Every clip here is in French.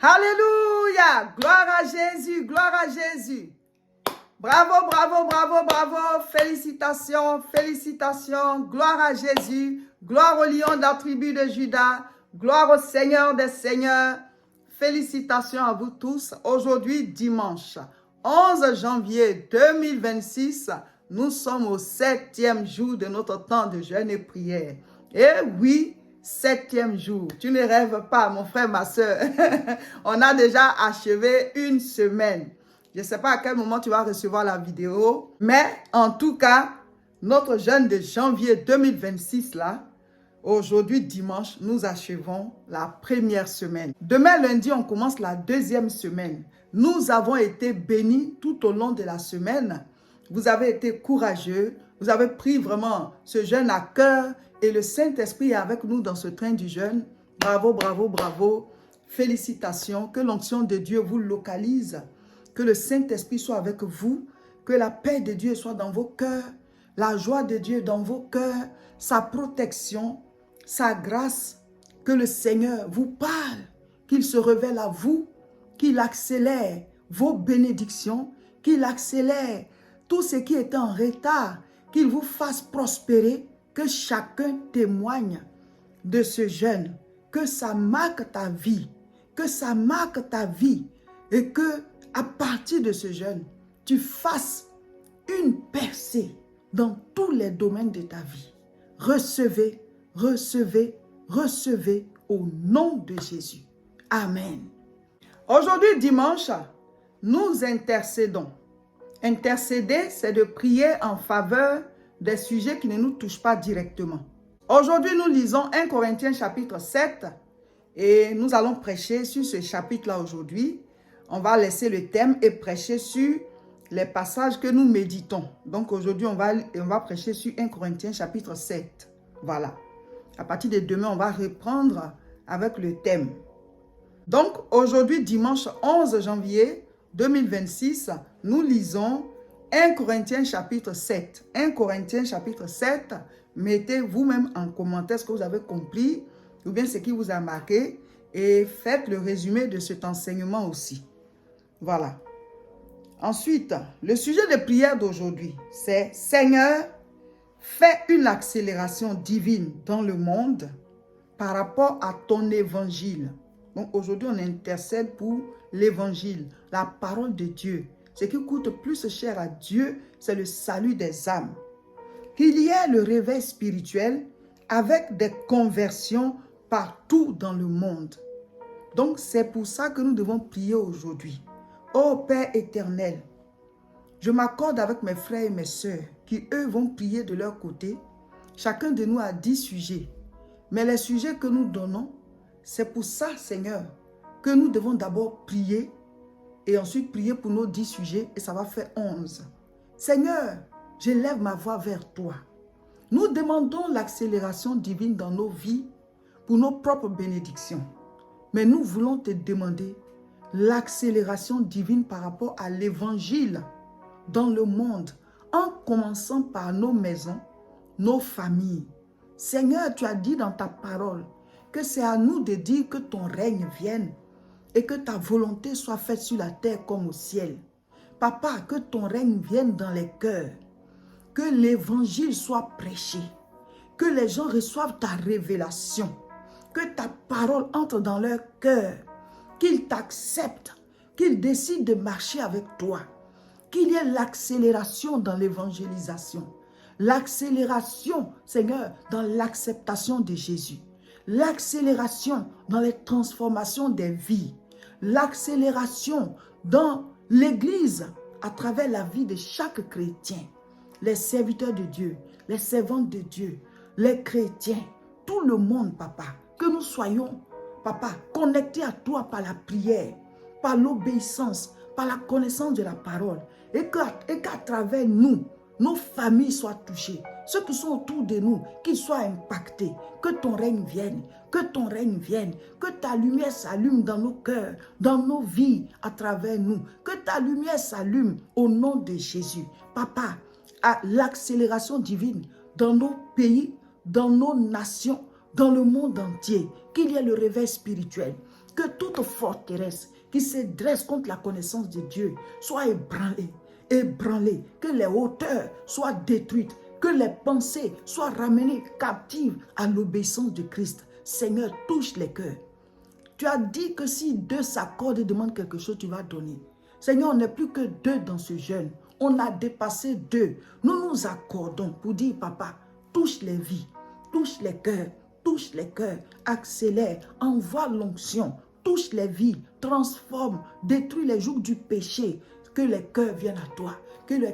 Alléluia. Gloire à Jésus, gloire à Jésus. Bravo, bravo, bravo, bravo. Félicitations, félicitations. Gloire à Jésus. Gloire au lion de la tribu de Juda. Gloire au Seigneur des Seigneurs. Félicitations à vous tous. Aujourd'hui, dimanche 11 janvier 2026, nous sommes au 7e jour de notre temps de jeûne et prière. Et oui, 7e jour. Tu ne rêves pas, mon frère, ma soeur. On a déjà achevé une semaine. Je ne sais pas à quel moment tu vas recevoir la vidéo, mais en tout cas, notre jeûne de janvier 2026 là, aujourd'hui dimanche, nous achevons la première semaine. Demain lundi, on commence la deuxième semaine. Nous avons été bénis tout au long de la semaine. Vous avez été courageux, vous avez pris vraiment ce jeûne à cœur et le Saint-Esprit est avec nous dans ce train du jeûne. Bravo, bravo, bravo. Félicitations, que l'onction de Dieu vous localise. Que le Saint-Esprit soit avec vous, que la paix de Dieu soit dans vos cœurs, la joie de Dieu dans vos cœurs, sa protection, sa grâce, que le Seigneur vous parle, qu'il se révèle à vous, qu'il accélère vos bénédictions, qu'il accélère tout ce qui est en retard, qu'il vous fasse prospérer, que chacun témoigne de ce jeûne, que ça marque ta vie, que ça marque ta vie et que à partir de ce jeûne, tu fasses une percée dans tous les domaines de ta vie. Recevez, recevez, recevez au nom de Jésus. Amen. Aujourd'hui, dimanche, nous intercédons. Intercéder, c'est de prier en faveur des sujets qui ne nous touchent pas directement. Aujourd'hui, nous lisons 1 Corinthiens chapitre 7 et nous allons prêcher sur ce chapitre-là aujourd'hui. On va laisser le thème et prêcher sur les passages que nous méditons. Donc aujourd'hui, on va prêcher sur 1 Corinthiens chapitre 7. Voilà. À partir de demain, on va reprendre avec le thème. Donc aujourd'hui, dimanche 11 janvier 2026, nous lisons 1 Corinthiens chapitre 7. 1 Corinthiens chapitre 7. Mettez vous-même en commentaire ce que vous avez compris ou bien ce qui vous a marqué et faites le résumé de cet enseignement aussi. Voilà. Ensuite, le sujet de prière d'aujourd'hui, c'est « Seigneur, fais une accélération divine dans le monde par rapport à ton évangile. » Donc aujourd'hui, on intercède pour l'évangile, la parole de Dieu. Ce qui coûte plus cher à Dieu, c'est le salut des âmes. Qu'il y ait le réveil spirituel avec des conversions partout dans le monde. Donc c'est pour ça que nous devons prier aujourd'hui. Ô Père éternel, je m'accorde avec mes frères et mes sœurs qui, eux, vont prier de leur côté. Chacun de nous a 10 sujets. Mais les sujets que nous donnons, c'est pour ça, Seigneur, que nous devons d'abord prier et ensuite prier pour nos 10 sujets et ça va faire 11. Seigneur, j'élève ma voix vers toi. Nous demandons l'accélération divine dans nos vies pour nos propres bénédictions. Mais nous voulons te demander l'accélération divine par rapport à l'évangile dans le monde, en commençant par nos maisons, nos familles. Seigneur, tu as dit dans ta parole que c'est à nous de dire que ton règne vienne et que ta volonté soit faite sur la terre comme au ciel. Papa, que ton règne vienne dans les cœurs, que l'évangile soit prêché, que les gens reçoivent ta révélation, que ta parole entre dans leur cœur, qu'ils t'acceptent, qu'ils décident de marcher avec toi, qu'il y ait l'accélération dans l'évangélisation, l'accélération, Seigneur, dans l'acceptation de Jésus, l'accélération dans les transformations des vies, l'accélération dans l'Église à travers la vie de chaque chrétien, les serviteurs de Dieu, les servantes de Dieu, les chrétiens, tout le monde, Papa, que nous soyons, Papa, connectés à toi par la prière, par l'obéissance, par la connaissance de la parole, et qu'à travers nous, nos familles soient touchées, ceux qui sont autour de nous, qu'ils soient impactés, que ton règne vienne, que ton règne vienne, que ta lumière s'allume dans nos cœurs, dans nos vies, à travers nous, que ta lumière s'allume au nom de Jésus. Papa, à l'accélération divine dans nos pays, dans nos nations, dans le monde entier, qu'il y ait le réveil spirituel, Que toute forteresse qui se dresse contre la connaissance de Dieu soit ébranlée, ébranlée. Que les hauteurs soient détruites, que les pensées soient ramenées captives à l'obéissance de Christ. Seigneur, touche les cœurs. Tu as dit que si deux s'accordent et demandent quelque chose, tu vas donner. Seigneur, on n'est plus que deux dans ce jeûne. On a dépassé deux. Nous nous accordons pour dire, papa, touche les vies, touche les cœurs, accélère, envoie l'onction, touche les vies, transforme, détruis les jougs du péché. Que les cœurs viennent à toi, que les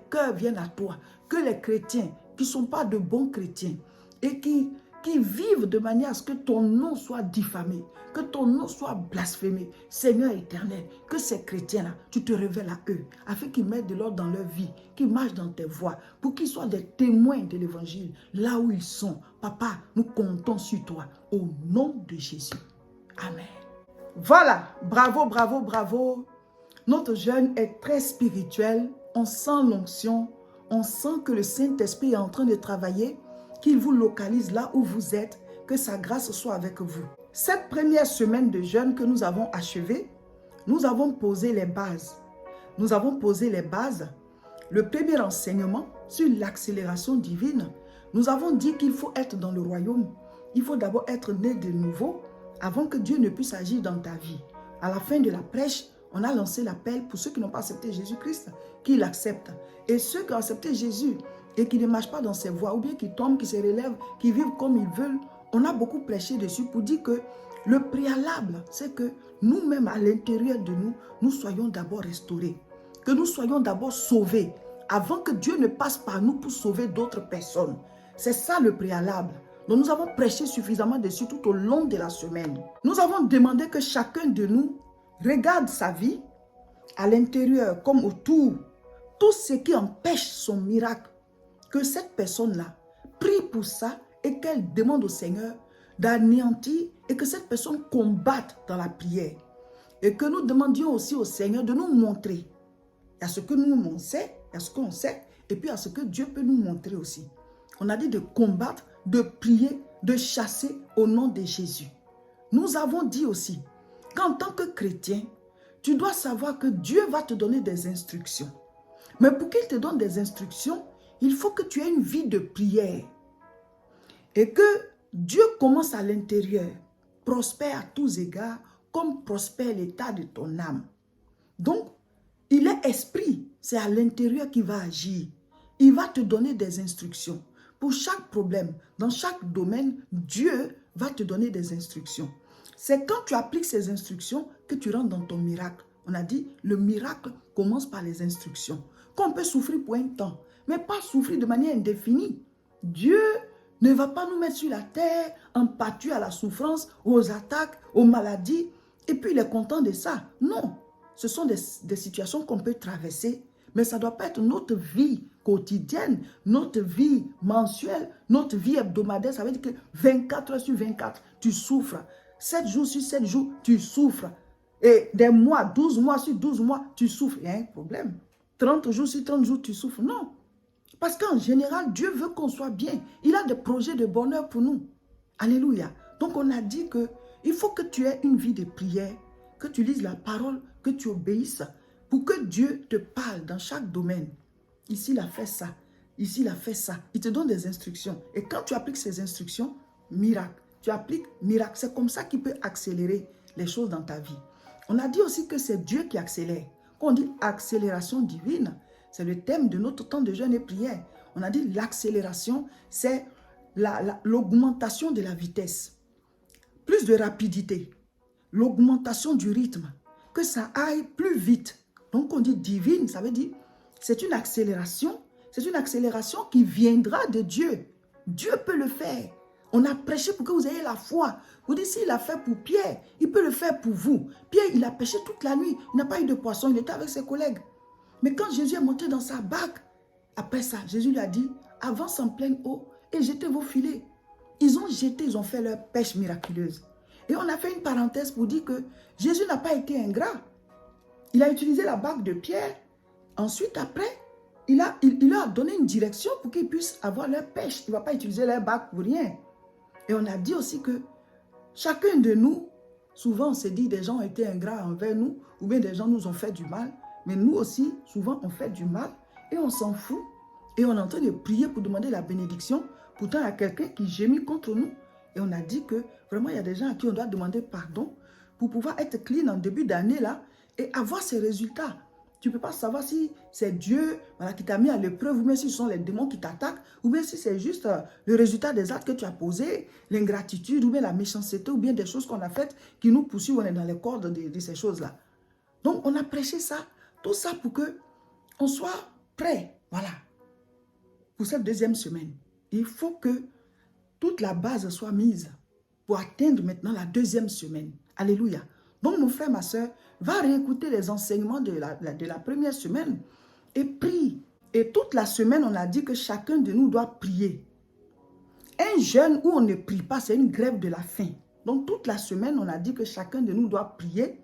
cœurs viennent à toi, que les chrétiens qui ne sont pas de bons chrétiens et qui vivent de manière à ce que ton nom soit diffamé, que ton nom soit blasphémé. Seigneur éternel, que ces chrétiens-là, tu te révèles à eux, afin qu'ils mettent de l'ordre dans leur vie, qu'ils marchent dans tes voies, pour qu'ils soient des témoins de l'évangile, là où ils sont. Papa, nous comptons sur toi, au nom de Jésus. Amen. Voilà, bravo, bravo, bravo. Notre jeûne est très spirituel, on sent l'onction, on sent que le Saint-Esprit est en train de travailler, qu'il vous localise là où vous êtes, que sa grâce soit avec vous. Cette première semaine de jeûne que nous avons achevée, nous avons posé les bases. Nous avons posé les bases. Le premier enseignement sur l'accélération divine, nous avons dit qu'il faut être dans le royaume. Il faut d'abord être né de nouveau avant que Dieu ne puisse agir dans ta vie. À la fin de la prêche, on a lancé l'appel pour ceux qui n'ont pas accepté Jésus-Christ, qu'ils l'acceptent. Et ceux qui ont accepté Jésus et qui ne marchent pas dans ses voies, ou bien qui tombent, qui se relèvent, qui vivent comme ils veulent, on a beaucoup prêché dessus pour dire que le préalable, c'est que nous-mêmes, à l'intérieur de nous, nous soyons d'abord restaurés, que nous soyons d'abord sauvés, avant que Dieu ne passe par nous pour sauver d'autres personnes. C'est ça le préalable. Donc nous avons prêché suffisamment dessus tout au long de la semaine. Nous avons demandé que chacun de nous regarde sa vie, à l'intérieur comme autour, tout ce qui empêche son miracle, que cette personne-là prie pour ça et qu'elle demande au Seigneur d'anéantir et que cette personne combatte dans la prière. Et que nous demandions aussi au Seigneur de nous montrer. Il y a ce que nous on sait, il y a ce qu'on sait, et puis il y a ce que Dieu peut nous montrer aussi. On a dit de combattre, de prier, de chasser au nom de Jésus. Nous avons dit aussi qu'en tant que chrétien, tu dois savoir que Dieu va te donner des instructions. Mais pour qu'il te donne des instructions, il faut que tu aies une vie de prière. Et que Dieu commence à l'intérieur, prospère à tous égards, comme prospère l'état de ton âme. Donc, il est esprit, c'est à l'intérieur qu'il va agir. Il va te donner des instructions. Pour chaque problème, dans chaque domaine, Dieu va te donner des instructions. C'est quand tu appliques ces instructions que tu rentres dans ton miracle. On a dit, le miracle commence par les instructions. Qu'on peut souffrir pour un temps, mais pas souffrir de manière indéfinie. Dieu ne va pas nous mettre sur la terre en pâture à la souffrance, aux attaques, aux maladies, et puis il est content de ça. Non, ce sont des situations qu'on peut traverser, mais ça ne doit pas être notre vie quotidienne, notre vie mensuelle, notre vie hebdomadaire. Ça veut dire que 24 heures sur 24, tu souffres. 7 jours sur 7 jours, tu souffres. Et des mois, 12 mois sur 12 mois, tu souffres. Il y a un problème. 30 jours sur 30 jours, tu souffres. Non. Parce qu'en général, Dieu veut qu'on soit bien. Il a des projets de bonheur pour nous. Alléluia. Donc on a dit que il faut que tu aies une vie de prière, que tu lises la parole, que tu obéisses, pour que Dieu te parle dans chaque domaine. Ici, il a fait ça. Ici, il a fait ça. Il te donne des instructions. Et quand tu appliques ces instructions, miracle. Tu appliques miracle. C'est comme ça qu'il peut accélérer les choses dans ta vie. On a dit aussi que c'est Dieu qui accélère. Quand on dit accélération divine, c'est le thème de notre temps de jeûne et prière. On a dit l'accélération, c'est l'augmentation de la vitesse. Plus de rapidité. L'augmentation du rythme. Que ça aille plus vite. Donc on dit divine, ça veut dire c'est une accélération. C'est une accélération qui viendra de Dieu. Dieu peut le faire. On a prêché pour que vous ayez la foi. Vous dites, s'il l'a fait pour Pierre, il peut le faire pour vous. Pierre, il a pêché toute la nuit. Il n'a pas eu de poisson. Il était avec ses collègues. Mais quand Jésus est monté dans sa barque, après ça, Jésus lui a dit, avance en pleine eau et jetez vos filets. Ils ont jeté, ils ont fait leur pêche miraculeuse. Et on a fait une parenthèse pour dire que Jésus n'a pas été ingrat. Il a utilisé la barque de Pierre. Ensuite, après, il leur a donné une direction pour qu'ils puissent avoir leur pêche. Il ne va pas utiliser leur barque pour rien. Et on a dit aussi que chacun de nous, Souvent, on se dit des gens ont été ingrats envers nous ou bien des gens nous ont fait du mal. Mais nous aussi, souvent, on fait du mal et on s'en fout. Et on est en train de prier pour demander la bénédiction. Pourtant, il y a quelqu'un qui gémit contre nous. Et on a dit que vraiment, il y a des gens à qui on doit demander pardon pour pouvoir être clean en début d'année là et avoir ces résultats. Tu ne peux pas savoir si c'est Dieu voilà, qui t'a mis à l'épreuve ou bien si ce sont les démons qui t'attaquent ou bien si c'est juste le résultat des actes que tu as posés, l'ingratitude ou bien la méchanceté ou bien des choses qu'on a faites qui nous poursuivent, on est dans les cordes de ces choses-là. Donc, on a prêché ça, tout ça pour qu'on soit prêt, voilà, pour cette deuxième semaine. Il faut que toute la base soit mise pour atteindre maintenant la deuxième semaine. Alléluia. Donc, mon frère, ma soeur, va réécouter les enseignements de la première semaine et prie. Et toute la semaine, on a dit que chacun de nous doit prier. Un jeûne où on ne prie pas, c'est une grève de la faim. Donc, toute la semaine, on a dit que chacun de nous doit prier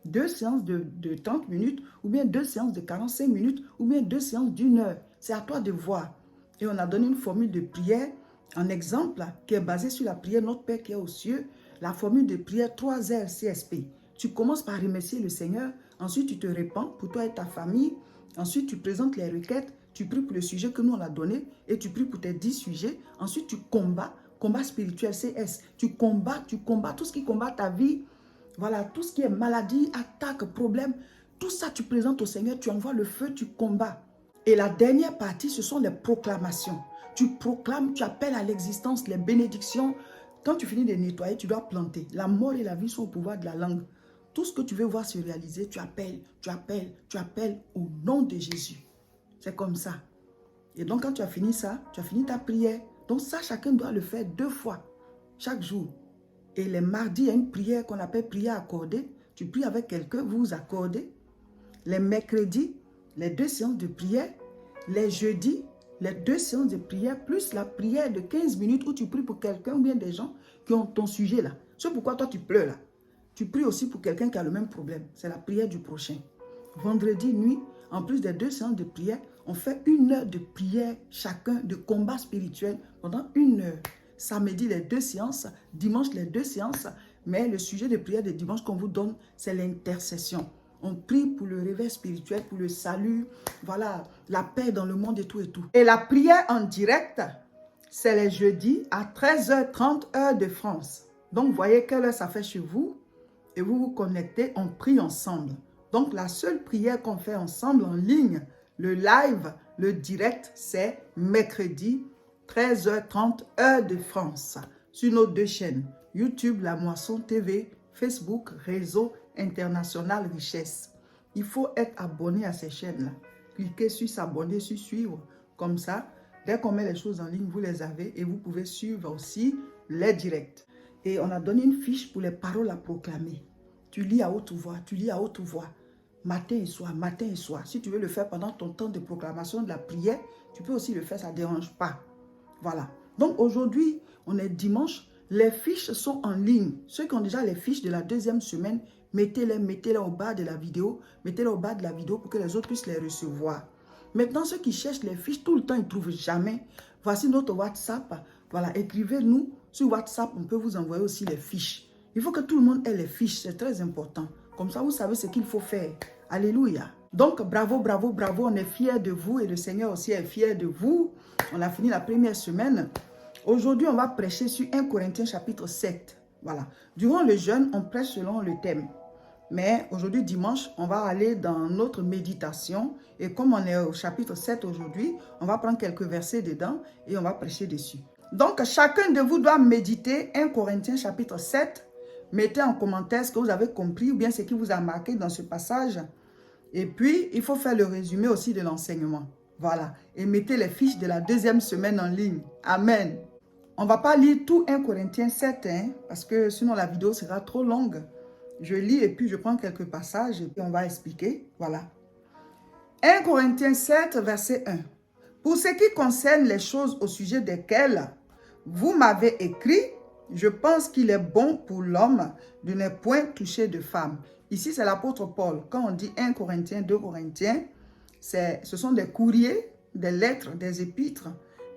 2 séances de 30 minutes ou bien 2 séances de 45 minutes ou bien 2 séances d'1 heure. C'est à toi de voir. Et on a donné une formule de prière en exemple qui est basée sur la prière Notre Père qui est aux cieux, la formule de prière 3R CSP. Tu commences par remercier le Seigneur, ensuite tu te répands pour toi et ta famille, ensuite tu présentes les requêtes, tu pries pour le sujet que nous on a donné et tu pries pour tes 10 sujets, ensuite tu combats, combat spirituel CS, tu combats tout ce qui combat ta vie, voilà, tout ce qui est maladie, attaque, problème, tout ça tu présentes au Seigneur, tu envoies le feu, tu combats. Et la dernière partie, ce sont les proclamations. Tu proclames, tu appelles à l'existence les bénédictions. Quand tu finis de nettoyer, tu dois planter. La mort et la vie sont au pouvoir de la langue. Tout ce que tu veux voir se réaliser, tu appelles au nom de Jésus. C'est comme ça. Et donc, quand tu as fini ça, tu as fini ta prière. Donc ça, chacun doit le faire 2 fois, chaque jour. Et les mardis, il y a une prière qu'on appelle prière accordée. Tu pries avec quelqu'un, vous vous accordez. Les mercredis, les 2 séances de prière. Les jeudis, les 2 séances de prière, plus la prière de 15 minutes où tu pries pour quelqu'un ou bien des gens qui ont ton sujet là. C'est pourquoi toi tu pleures là. Tu pries aussi pour quelqu'un qui a le même problème. C'est la prière du prochain. Vendredi nuit, en plus des 2 séances de prière, on fait 1 heure de prière chacun, de combat spirituel pendant 1 heure. Samedi, les 2 séances. Dimanche, les 2 séances. Mais le sujet de prière de dimanche qu'on vous donne, c'est l'intercession. On prie pour le réveil spirituel, pour le salut, voilà, la paix dans le monde et tout et tout. Et la prière en direct, c'est les jeudis à 13h30 heure de France. Donc, voyez quelle heure ça fait chez vous et vous vous connectez, on prie ensemble. Donc, la seule prière qu'on fait ensemble en ligne, le live, le direct, c'est mercredi 13h30 heure de France sur nos 2 chaînes, YouTube, La Moisson TV, Facebook, Réseau International Richesse. Il faut être abonné à ces chaînes-là. Cliquez sur s'abonner, sur suivre. Comme ça, dès qu'on met les choses en ligne, vous les avez et vous pouvez suivre aussi les directs. Et on a donné une fiche pour les paroles à proclamer. Tu lis à haute voix, tu lis à haute voix. Matin et soir, matin et soir. Si tu veux le faire pendant ton temps de proclamation de la prière, tu peux aussi le faire, ça ne dérange pas. Voilà. Donc aujourd'hui, on est dimanche. Les fiches sont en ligne. Ceux qui ont déjà les fiches de la 2e semaine, mettez-les au bas de la vidéo. Mettez-les au bas de la vidéo pour que les autres puissent les recevoir. Maintenant, ceux qui cherchent les fiches, tout le temps, ils ne trouvent jamais. Voici notre WhatsApp. Voilà, écrivez-nous sur WhatsApp. On peut vous envoyer aussi les fiches. Il faut que tout le monde ait les fiches. C'est très important. Comme ça, vous savez ce qu'il faut faire. Alléluia. Donc, bravo, bravo, bravo. On est fiers de vous et le Seigneur aussi est fier de vous. On a fini la première semaine. Aujourd'hui, on va prêcher sur 1 Corinthiens chapitre 7. Voilà. Durant le jeûne, on prêche selon le thème. Mais aujourd'hui, dimanche, on va aller dans notre méditation. Et comme on est au chapitre 7 aujourd'hui, on va prendre quelques versets dedans et on va prêcher dessus. Donc, chacun de vous doit méditer 1 Corinthiens chapitre 7. Mettez en commentaire ce que vous avez compris ou bien ce qui vous a marqué dans ce passage. Et puis, il faut faire le résumé aussi de l'enseignement. Voilà. Et mettez les fiches de la 2e semaine en ligne. Amen. On ne va pas lire tout 1 Corinthiens 7, parce que sinon la vidéo sera trop longue. Je lis et puis je prends quelques passages et puis on va expliquer. Voilà. 1 Corinthiens 7, verset 1. Pour ce qui concerne les choses au sujet desquelles vous m'avez écrit, je pense qu'il est bon pour l'homme de ne point toucher de femme. Ici, c'est l'apôtre Paul. Quand on dit 1 Corinthiens, 2 Corinthiens, ce sont des courriers, des lettres, des épîtres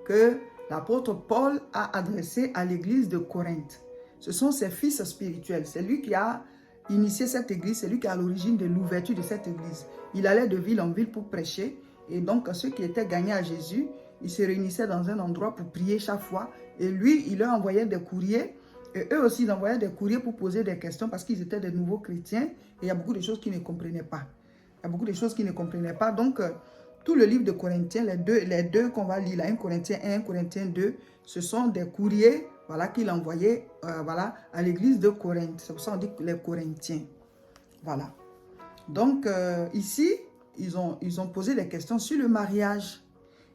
que l'apôtre Paul a adressées à l'église de Corinthe. Ce sont ses fils spirituels. C'est lui qui a initié cette église. C'est lui qui est à l'origine de l'ouverture de cette église. Il allait de ville en ville pour prêcher. Et donc, ceux qui étaient gagnés à Jésus, ils se réunissaient dans un endroit pour prier chaque fois. Et lui, il leur envoyait des courriers. Et eux aussi, ils envoyaient des courriers pour poser des questions parce qu'ils étaient des nouveaux chrétiens. Et il y a beaucoup de choses qu'ils ne comprenaient pas. Il y a beaucoup de choses qu'ils ne comprenaient pas. Donc, tout le livre de Corinthiens, les deux qu'on va lire, là, 1 Corinthiens 1, 1 Corinthiens 2, ce sont des courriers voilà, qu'il envoyait voilà, à l'église de Corinthe. C'est pour ça qu'on dit les Corinthiens. Voilà. Donc, ici, ils ont posé des questions sur le mariage.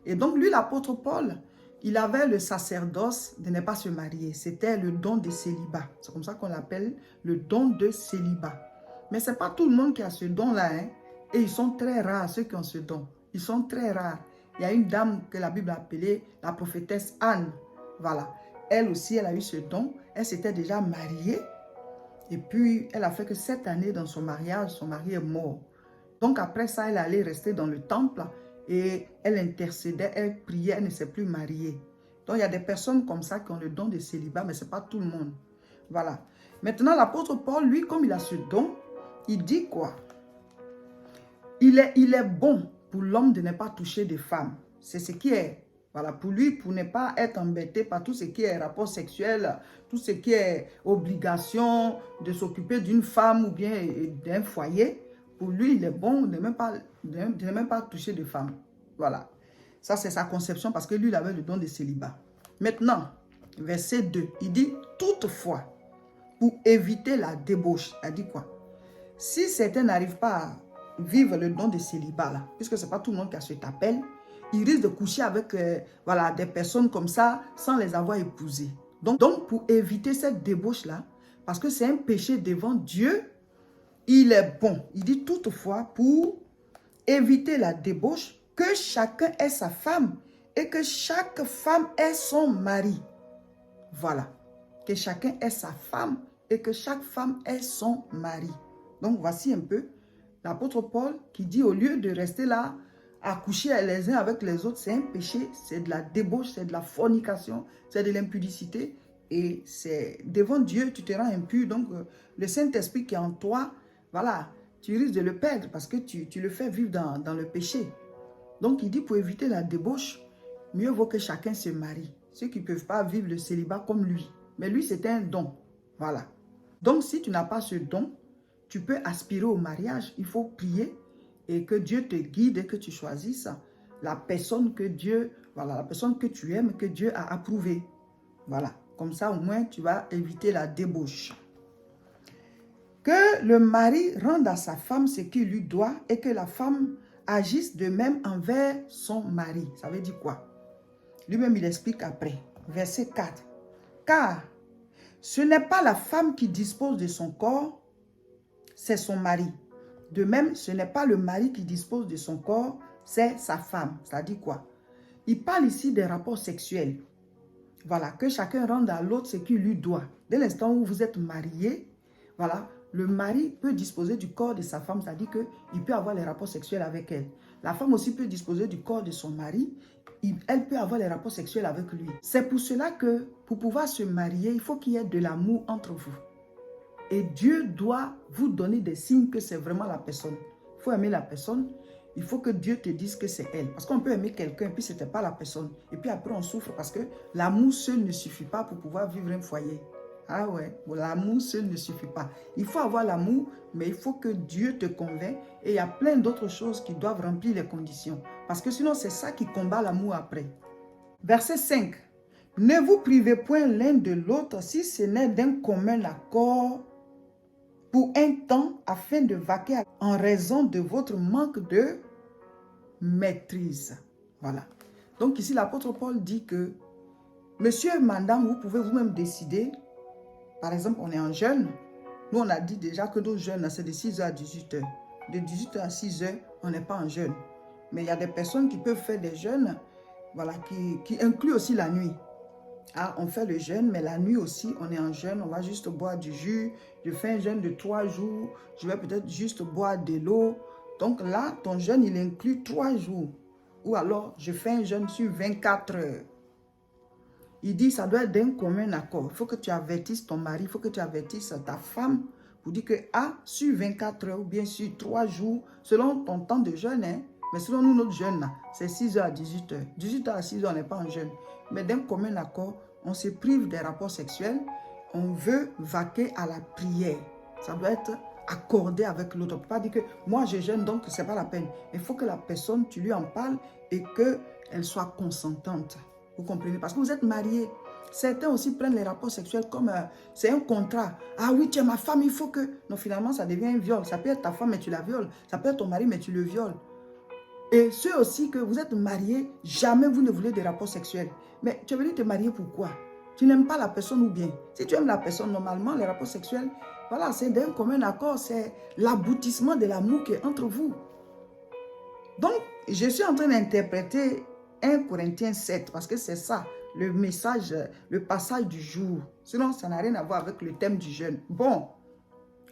Et donc, lui, l'apôtre Paul, il avait le sacerdoce de ne pas se marier. C'était le don de célibat. C'est comme ça qu'on l'appelle le don de célibat. Mais ce n'est pas tout le monde qui a ce don-là. Hein? Et ils sont très rares, ceux qui ont ce don. Ils sont très rares. Il y a une dame que la Bible a appelée la prophétesse Anne. Voilà. Elle aussi, elle a eu ce don. Elle s'était déjà mariée. Et puis, elle a fait que 7 années dans son mariage, son mari est mort. Donc, après ça, elle allait rester dans le temple et elle intercédait, elle priait, elle ne s'est plus mariée. Donc, il y a des personnes comme ça qui ont le don de célibat, mais ce n'est pas tout le monde. Voilà. Maintenant, l'apôtre Paul, lui, comme il a ce don, il dit quoi? Il est bon pour l'homme de ne pas toucher de femmes. C'est ce qui est, voilà, pour lui, pour ne pas être embêté par tout ce qui est rapport sexuel, tout ce qui est obligation de s'occuper d'une femme ou bien d'un foyer. Pour lui, il est bon de ne même pas toucher de femmes. Voilà. Ça, c'est sa conception parce que lui, il avait le don de célibat. Maintenant, verset 2, il dit « Toutefois, pour éviter la débauche », il dit quoi? Si certains n'arrivent pas à vivre le don de célibat, là, puisque ce n'est pas tout le monde qui a cet appel, ils risquent de coucher avec voilà, des personnes comme ça sans les avoir épousées. Donc pour éviter cette débauche-là, parce que c'est un péché devant Dieu, il est bon. Il dit toutefois pour éviter la débauche, que chacun ait sa femme et que chaque femme ait son mari. Voilà. Que chacun ait sa femme et que chaque femme ait son mari. Donc voici un peu l'apôtre Paul qui dit au lieu de rester là à coucher les uns avec les autres, c'est un péché, c'est de la débauche, c'est de la fornication, c'est de l'impudicité. Et c'est devant Dieu, tu te rends impur. Donc le Saint-Esprit qui est en toi, voilà, tu risques de le perdre parce que tu le fais vivre dans le péché. Donc il dit pour éviter la débauche, mieux vaut que chacun se marie. Ceux qui ne peuvent pas vivre le célibat comme lui. Mais lui, c'était un don. Voilà. Donc si tu n'as pas ce don, tu peux aspirer au mariage. Il faut prier et que Dieu te guide et que tu choisisses la personne que Dieu, voilà, la personne que tu aimes, que Dieu a approuvée. Voilà. Comme ça, au moins, tu vas éviter la débauche. Que le mari rende à sa femme ce qu'il lui doit et que la femme agisse de même envers son mari. Ça veut dire quoi? Lui-même, il explique après. Verset 4. Car ce n'est pas la femme qui dispose de son corps, c'est son mari. De même, ce n'est pas le mari qui dispose de son corps, c'est sa femme. Ça dit quoi? Il parle ici des rapports sexuels. Voilà, que chacun rende à l'autre ce qu'il lui doit. Dès l'instant où vous êtes mariés, voilà, le mari peut disposer du corps de sa femme, c'est-à-dire qu'il peut avoir les rapports sexuels avec elle. La femme aussi peut disposer du corps de son mari, elle peut avoir les rapports sexuels avec lui. C'est pour cela que pour pouvoir se marier, il faut qu'il y ait de l'amour entre vous. Et Dieu doit vous donner des signes que c'est vraiment la personne. Il faut aimer la personne. Il faut que Dieu te dise que c'est elle. Parce qu'on peut aimer quelqu'un et puis ce n'était pas la personne. Et puis après on souffre parce que l'amour seul ne suffit pas pour pouvoir vivre un foyer. Ah ouais, l'amour seul ne suffit pas. Il faut avoir l'amour, mais il faut que Dieu te convainc. Et il y a plein d'autres choses qui doivent remplir les conditions. Parce que sinon c'est ça qui combat l'amour après. Verset 5. Ne vous privez point l'un de l'autre si ce n'est d'un commun accord pour un temps afin de vaquer en raison de votre manque de maîtrise. Voilà. Donc ici, l'apôtre Paul dit que, monsieur, madame, vous pouvez vous-même décider. Par exemple, on est en jeûne. Nous, on a dit déjà que nos jeûnes, c'est de 6h à 18h. De 18h à 6h, on n'est pas en jeûne. Mais il y a des personnes qui peuvent faire des jeûnes, voilà, qui incluent aussi la nuit. Ah, on fait le jeûne, mais la nuit aussi, on est en jeûne, on va juste boire du jus. Je fais un jeûne de 3 jours, je vais peut-être juste boire de l'eau. Donc là, ton jeûne, il inclut 3 jours. Ou alors, je fais un jeûne sur 24 heures. il dit ça doit être d'un commun accord. Il faut que tu avertisses ton mari, il faut que tu avertisses ta femme pour dire que sur 24 heures ou bien sur 3 jours, selon ton temps de jeûne, hein, mais selon nous, notre jeûne, c'est 6 heures à 18 heures. 18 heures à 6 heures, on n'est pas en jeûne. Mais d'un commun accord, on se prive des rapports sexuels, on veut vaquer à la prière. Ça doit être accordé avec l'autre. On ne peut pas dire que moi je jeûne donc ce n'est pas la peine. Il faut que la personne, tu lui en parles et qu'elle soit consentante. Vous comprenez? Parce que vous êtes mariés. Certains aussi prennent les rapports sexuels comme c'est un contrat. Ah oui, tu es ma femme, il faut que... Non, finalement, ça devient un viol. Ça peut être ta femme, mais tu la violes. Ça peut être ton mari, mais tu le violes. Et ceux aussi que vous êtes mariés, jamais vous ne voulez des rapports sexuels. Mais tu es venu te marier pourquoi? Tu n'aimes pas la personne ou bien? Si tu aimes la personne, normalement, les rapports sexuels, voilà, c'est d'un commun accord, c'est l'aboutissement de l'amour qui est entre vous. Donc, je suis en train d'interpréter 1 Corinthiens 7, parce que c'est ça, le message, le passage du jour. Sinon, ça n'a rien à voir avec le thème du jeûne. Bon,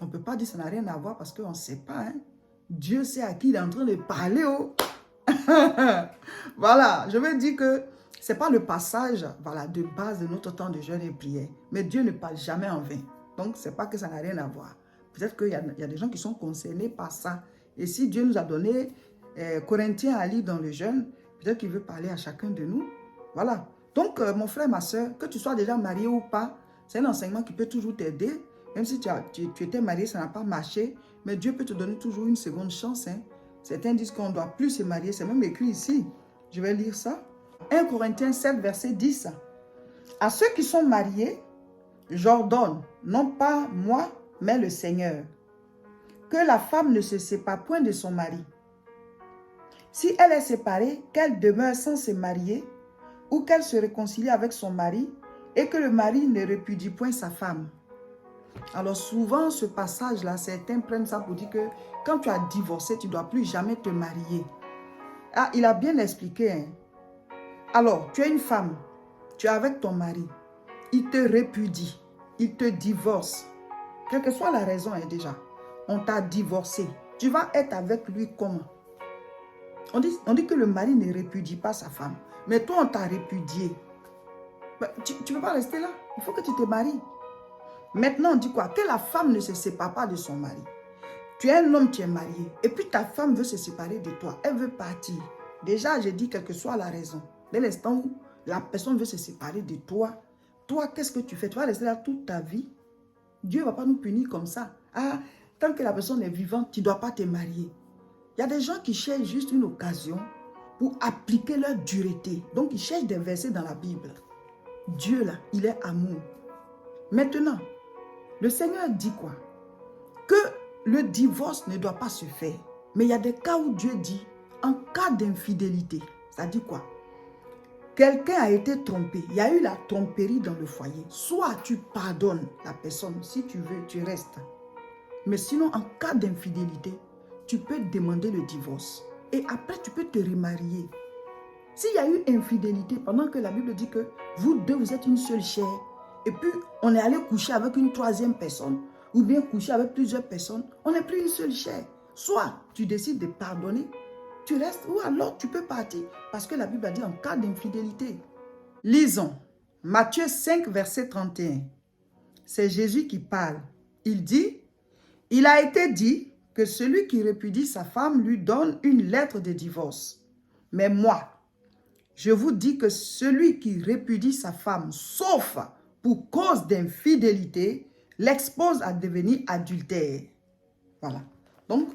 on ne peut pas dire que ça n'a rien à voir parce qu'on ne sait pas, hein. Dieu sait à qui il est en train de parler, oh. Voilà, je veux dire que ce n'est pas le passage voilà, de base de notre temps de jeûne et prière. Mais Dieu ne parle jamais en vain. Donc, ce n'est pas que ça n'a rien à voir. Peut-être qu'il y a des gens qui sont concernés par ça. Et si Dieu nous a donné Corinthiens à lire dans le jeûne, peut-être qu'il veut parler à chacun de nous. Voilà. Donc, mon frère, ma soeur, que tu sois déjà marié ou pas, c'est un enseignement qui peut toujours t'aider. Même si tu étais marié, ça n'a pas marché. Mais Dieu peut te donner toujours une seconde chance, hein. Certains disent qu'on ne doit plus se marier. C'est même écrit ici. Je vais lire ça. 1 Corinthiens 7, verset 10. À ceux qui sont mariés, j'ordonne, non pas moi, mais le Seigneur, que la femme ne se sépare point de son mari. Si elle est séparée, qu'elle demeure sans se marier, ou qu'elle se réconcilie avec son mari, et que le mari ne répudie point sa femme. Alors souvent, ce passage-là, certains prennent ça pour dire que quand tu as divorcé, tu ne dois plus jamais te marier. Ah, il a bien expliqué, hein. Alors, tu es une femme, tu es avec ton mari, il te répudie, il te divorce. Quelle que soit la raison, hein, déjà, on t'a divorcé. Tu vas être avec lui comment? On dit que le mari ne répudie pas sa femme. Mais toi, on t'a répudié. Tu ne peux pas rester là. Il faut que tu te maries. Maintenant, on dit quoi? Que la femme ne se sépare pas de son mari. Tu es un homme, tu es marié. Et puis ta femme veut se séparer de toi. Elle veut partir. Déjà, j'ai dit quelle que soit la raison. Dès l'instant où la personne veut se séparer de toi, toi, qu'est-ce que tu fais? Tu vas rester là toute ta vie? Dieu ne va pas nous punir comme ça. Ah, tant que la personne est vivante, tu ne dois pas te marier. Il y a des gens qui cherchent juste une occasion pour appliquer leur dureté. Donc, ils cherchent des versets dans la Bible. Dieu, là, il est amour. Maintenant, le Seigneur dit quoi? Que le divorce ne doit pas se faire. Mais il y a des cas où Dieu dit, en cas d'infidélité, ça dit quoi? Quelqu'un a été trompé. Il y a eu la tromperie dans le foyer. Soit tu pardonnes la personne. Si tu veux, tu restes. Mais sinon, en cas d'infidélité, tu peux demander le divorce. Et après, tu peux te remarier. S'il y a eu infidélité, pendant que la Bible dit que vous deux, vous êtes une seule chair, et puis on est allé coucher avec une troisième personne, ou bien coucher avec plusieurs personnes, on n'est plus une seule chair. Soit tu décides de pardonner, tu restes, ou alors tu peux partir. Parce que la Bible a dit en cas d'infidélité. Lisons Matthieu 5, verset 31. C'est Jésus qui parle. Il dit, il a été dit que celui qui répudie sa femme lui donne une lettre de divorce. Mais moi, je vous dis que celui qui répudie sa femme, sauf pour cause d'infidélité, l'expose à devenir adultère. Voilà. Donc,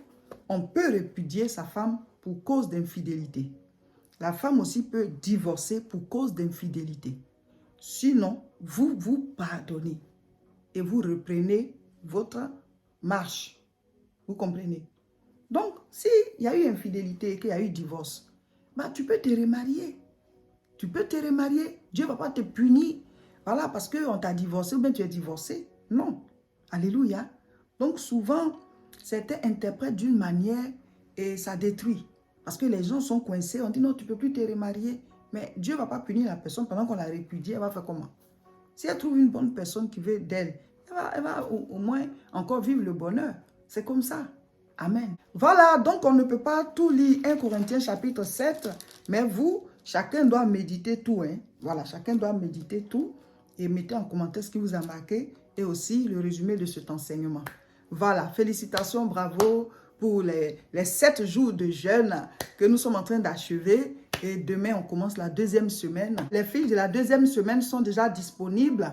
on peut répudier sa femme pour cause d'infidélité. La femme aussi peut divorcer pour cause d'infidélité. Sinon, vous vous pardonnez et vous reprenez votre marche. Vous comprenez? Donc, s'il y a eu infidélité et qu'il y a eu divorce, bah, tu peux te remarier. Tu peux te remarier. Dieu ne va pas te punir. Voilà, parce qu'on t'a divorcé ou bien tu es divorcé. Non. Alléluia. Donc, souvent, certains interprètent d'une manière et ça détruit. Parce que les gens sont coincés. On dit non, tu ne peux plus te remarier. Mais Dieu ne va pas punir la personne pendant qu'on l'a répudiée. Elle va faire comment? Si elle trouve une bonne personne qui veut d'elle, elle va au moins encore vivre le bonheur. C'est comme ça. Amen. Voilà, donc on ne peut pas tout lire 1 Corinthiens chapitre 7, mais vous Chacun doit méditer tout. Hein. Voilà, chacun doit méditer tout. Et mettez en commentaire ce qui vous a marqué et aussi le résumé de cet enseignement. Voilà, félicitations, bravo pour les 7 jours de jeûne que nous sommes en train d'achever. Et demain, on commence la 2e semaine. Les fiches de la 2e semaine sont déjà disponibles.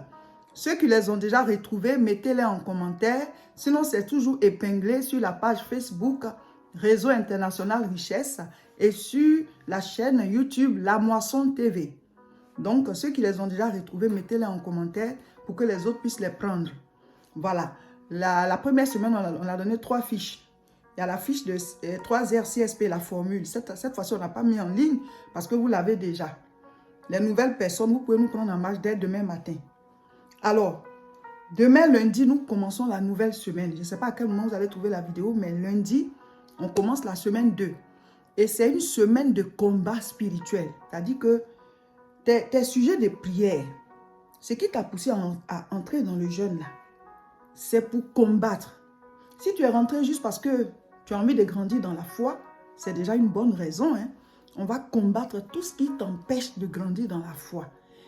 Ceux qui les ont déjà retrouvées, mettez-les en commentaire. Sinon, c'est toujours épinglé sur la page Facebook Réseau International Richesse et sur la chaîne YouTube La Moisson TV. Donc, ceux qui les ont déjà retrouvés, mettez-les en commentaire pour que les autres puissent les prendre. Voilà. La première semaine, on a donné 3 fiches. Il y a la fiche de 3 RCSP, la formule. Cette fois-ci, on n'a pas mis en ligne parce que vous l'avez déjà. Les nouvelles personnes, vous pouvez nous prendre en marche dès demain matin. Alors, demain, lundi, nous commençons la nouvelle semaine. Je ne sais pas à quel moment vous avez trouvé la vidéo, mais lundi, on commence la semaine 2. Et c'est une semaine de combat spirituel. C'est-à-dire que tes sujets de prière, ce qui t'a poussé à entrer dans le jeûne, là, c'est pour combattre. Si tu es rentré juste parce que tu as envie de grandir dans la foi, c'est déjà une bonne raison. Hein? On va combattre tout ce qui t'empêche de grandir dans la foi.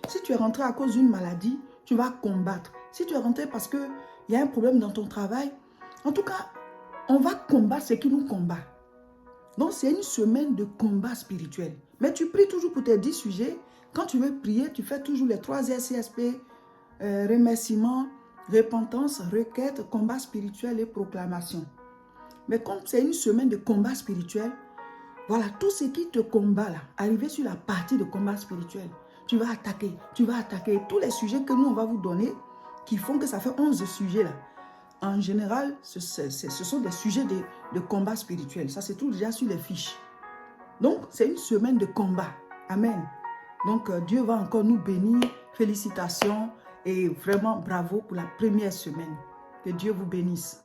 Si tu es rentré à cause d'une maladie, tu vas combattre. Si tu es rentré parce qu'il y a un problème dans ton travail, en tout cas, on va combattre ce qui nous combat. Donc, c'est une semaine de combat spirituel. Mais tu pries toujours pour tes 10 sujets. Quand tu veux prier, tu fais toujours les 3 RCSP, remerciement, repentance, requête, combat spirituel et proclamation. Mais comme c'est une semaine de combat spirituel, voilà, tout ce qui te combat là, arrivé sur la partie de combat spirituel, tu vas attaquer. Tous les sujets que nous, on va vous donner, qui font que ça fait 11 sujets là. En général, ce sont des sujets de combat spirituel. Ça, c'est tout déjà sur les fiches. Donc, c'est une semaine de combat. Amen. Donc, Dieu va encore nous bénir. Félicitations et vraiment bravo pour la première semaine. Que Dieu vous bénisse.